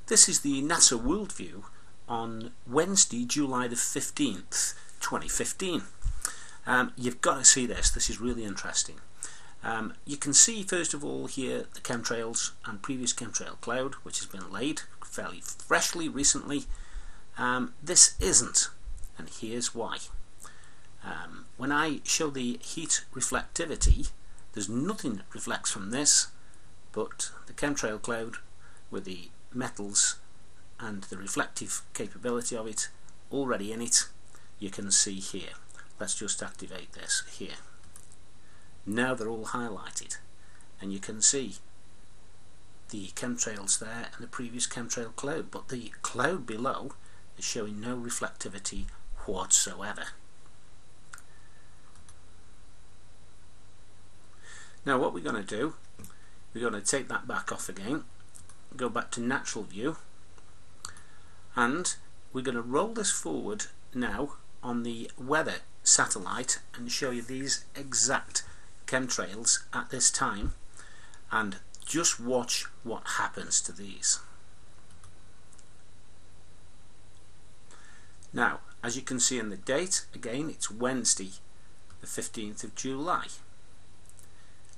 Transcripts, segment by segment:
This is the NASA World View on Wednesday, July the 15th, 2015. You've got to see this. This is really interesting. You can see first of all here the chemtrails and previous chemtrail cloud, which has been laid fairly freshly recently. This isn't, and here's why. When I show the heat reflectivity, there's nothing that reflects from this but the chemtrail cloud with the metals and the reflective capability of it already in it. You can see here. Let's just activate this here. Now they're all highlighted and you can see the chemtrails there and the previous chemtrail cloud, but the cloud below is showing no reflectivity whatsoever. Now what we're going to do, we're going to take that back off again, go back to natural view, and we're going to roll this forward now on the weather satellite and show you these exact chemtrails at this time, and just watch what happens to these. Now as you can see in the date, again it's Wednesday the 15th of July.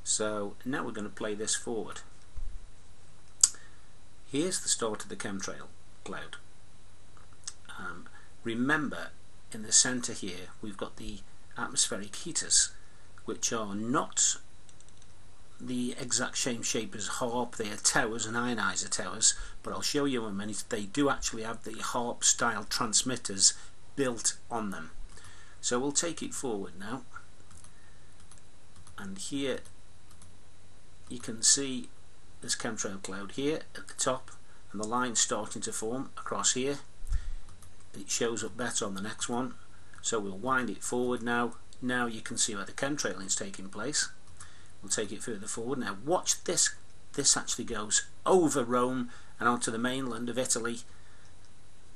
So now we're going to play this forward. Here's the start of the chemtrail cloud. Remember, in the center here we've got the atmospheric heaters, which are not the exact same shape as HARP. They are towers and Ionizer towers, but I'll show you in a minute. They do actually have the HARP style transmitters built on them. So we'll take it forward now, and here you can see this chemtrail cloud here at the top and the line starting to form across here. It shows up better on the next one, so we'll wind it forward now. Now you can see where the chemtrailing is taking place. We'll take it further forward. Now watch this. This actually goes over Rome and onto the mainland of Italy,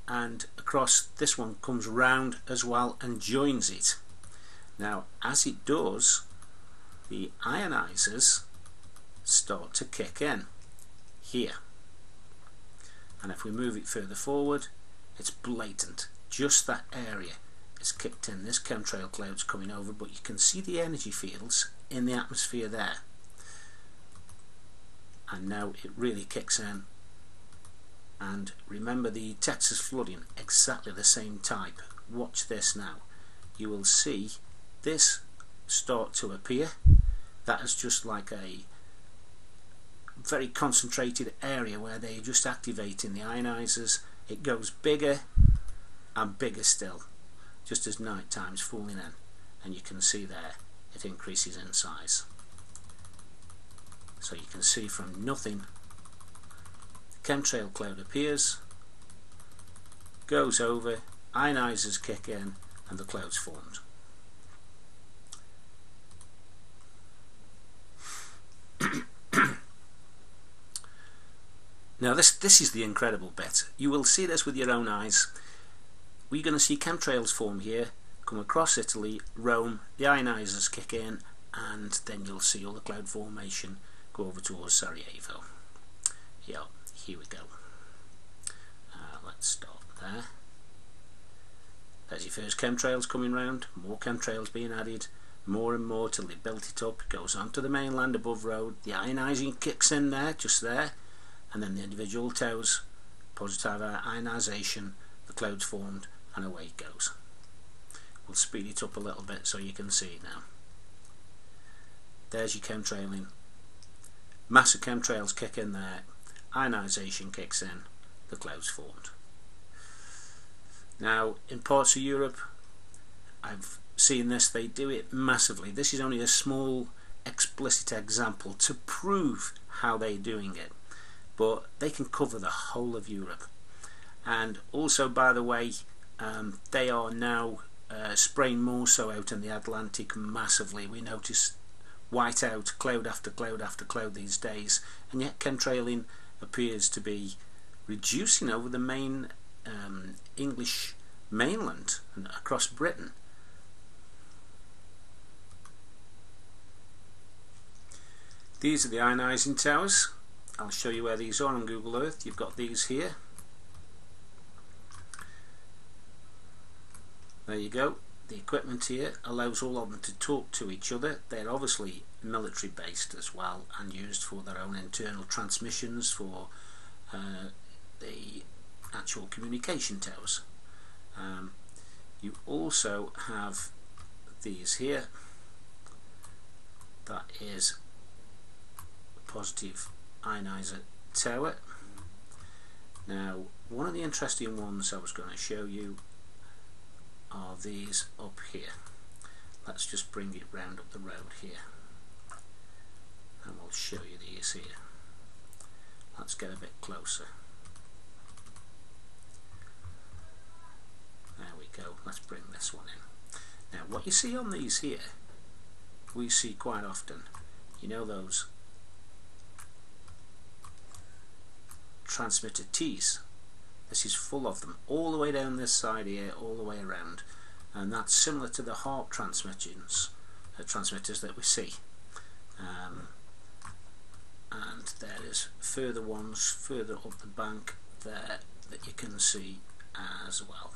and across. This one comes round as well and joins it. Now as it does, the ionizers start to kick in here, and if we move it further forward, it's blatant. Just that area is kicked in. This chemtrail cloud's coming over, but you can see the energy fields in the atmosphere there, and now it really kicks in. And remember the Texas flooding, exactly the same type. Watch this now. You will see this start to appear. That is just like a very concentrated area where they're just activating the ionizers. It goes bigger and bigger still, just as night time's falling in, and you can see there it increases in size. So you can see from nothing, the chemtrail cloud appears, goes over, ionizers kick in, and the cloud's formed. Now this is the incredible bit. You will see this with your own eyes. We're going to see chemtrails form here, come across Italy, Rome, the ionizers kick in, and then you'll see all the cloud formation go over towards Sarajevo. Yeah, here we go. Let's stop there. There's your first chemtrails coming round, more chemtrails being added, more and more till they built it up. It goes onto the mainland above road, the ionizing kicks in there, just there, and then the individual towers, positive ionization, the cloud's formed, and away it goes. We'll speed it up a little bit so you can see it now. There's your chemtrailing. Massive chemtrails kick in there, ionization kicks in, the cloud's formed. Now in parts of Europe I've seen this, they do it massively. This is only a small explicit example to prove how they're doing it, but they can cover the whole of Europe. And also, by the way, they are now spraying more so out in the Atlantic massively. We notice whiteout, cloud after cloud after cloud these days, and yet chemtrailing appears to be reducing over the main English mainland and across Britain. These are the ionizing towers. I'll show you where these are on Google Earth. You've got these here. There you go. The equipment here allows all of them to talk to each other. They're obviously military based as well and used for their own internal transmissions for the actual communication towers. You also have these here. That is a positive ionizer tower. Now, one of the interesting ones I was going to show you are these up here. Let's just bring it round up the road here and we'll show you these here. Let's get a bit closer. There we go. Let's bring this one in. Now, what you see on these here, we see quite often, you know, those transmitter T's. This is full of them all the way down this side here, all the way around, and that's similar to the HARP transmitters that we see. And there is further ones further up the bank there that you can see as well.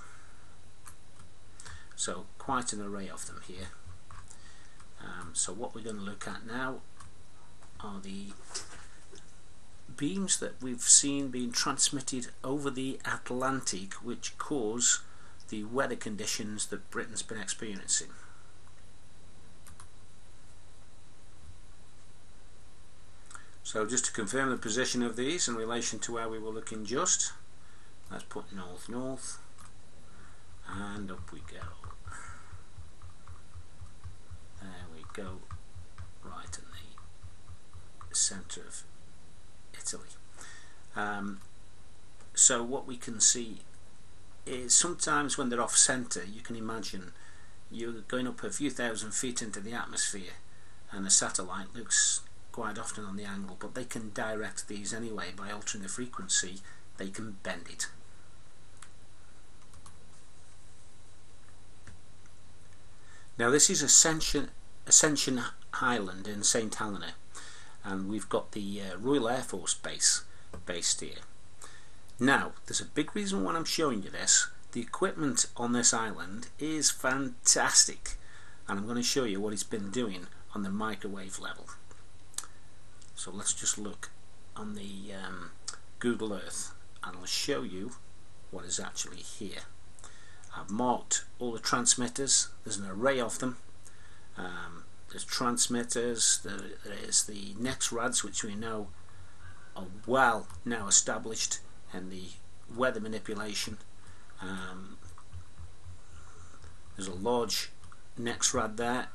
So quite an array of them here. So what we're going to look at now are the beams that we've seen being transmitted over the Atlantic, which cause the weather conditions that Britain's been experiencing. So just to confirm the position of these in relation to where we were looking just, let's put north north and up we go. There we go, right in the centre of Italy. So what we can see is sometimes when they're off centre, you can imagine you're going up a few thousand feet into the atmosphere and the satellite looks quite often on the angle, but they can direct these anyway by altering the frequency. They can bend it. Now this is Ascension Island in St Helena, and we've got the Royal Air Force Base based here. Now there's a big reason why I'm showing you this. The equipment on this island is fantastic, and I'm going to show you what it's been doing on the microwave level. So let's just look on the Google Earth and I'll show you what is actually here. I've marked all the transmitters. There's an array of them. There's transmitters, there is the NEXRADs, which we know are well now established in the weather manipulation. There's a large NEXRAD there.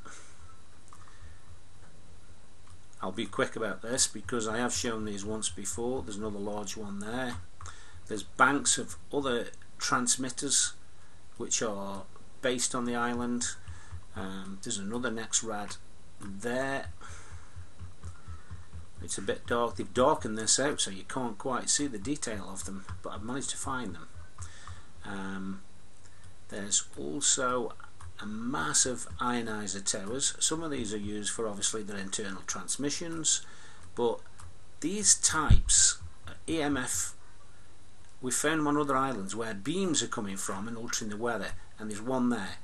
I'll be quick about this because I have shown these once before. There's another large one there. There's banks of other transmitters which are based on the island. There's another NEXRAD there. It's a bit dark. They've darkened this out so you can't quite see the detail of them, but I've managed to find them. There's also a massive ionizer towers. Some of these are used for obviously their internal transmissions, but these types EMF, we found them on other islands where beams are coming from and altering the weather, and there's one there,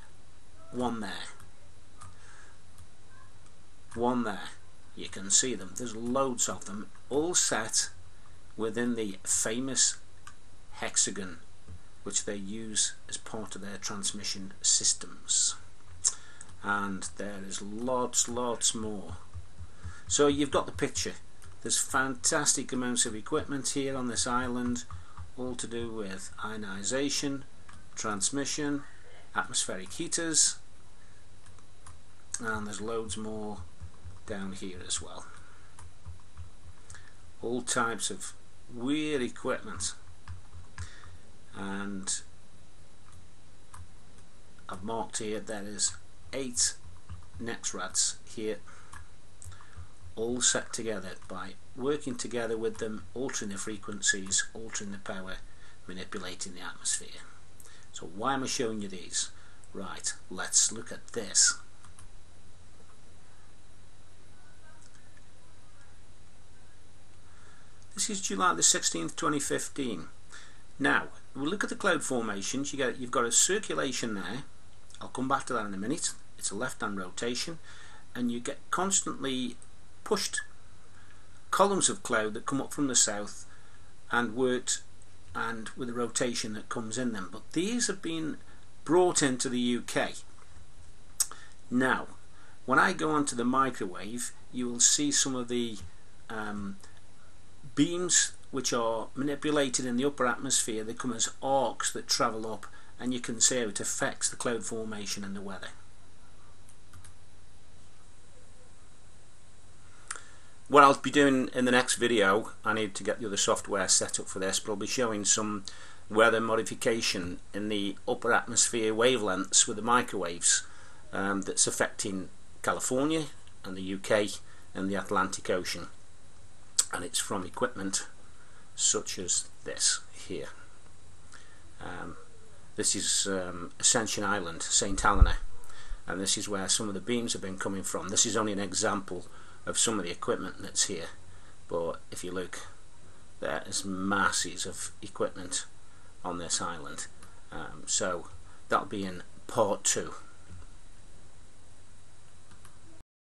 one there, one there. You can see them. There's loads of them, all set within the famous hexagon which they use as part of their transmission systems. And there is lots more. So you've got the picture. There's fantastic amounts of equipment here on this island, all to do with ionization, transmission, atmospheric heaters, and there's loads more down here as well. All types of weird equipment. And I've marked here there is 8 NEXRADs here, all set together by working together with them, altering the frequencies, altering the power, manipulating the atmosphere. So why am I showing you these? Right, let's look at this. This this is July the 16th 2015. Now we'll look at the cloud formations. You've got a circulation there. I'll come back to that in a minute. It's a left-hand rotation, and you get constantly pushed columns of cloud that come up from the south and worked, and with a rotation that comes in them. But these have been brought into the UK. Now when I go onto the microwave, you will see some of the beams which are manipulated in the upper atmosphere. They come as arcs that travel up, and you can see how it affects the cloud formation and the weather. What I'll be doing in the next video, I need to get the other software set up for this, but I'll be showing some weather modification in the upper atmosphere wavelengths with the microwaves that's affecting California and the UK and the Atlantic Ocean, and it's from equipment such as this here. This is Ascension Island, St. Helena, and this is where some of the beams have been coming from. This is only an example of some of the equipment that's here, but if you look, there is masses of equipment on this island. So that'll be in part 2.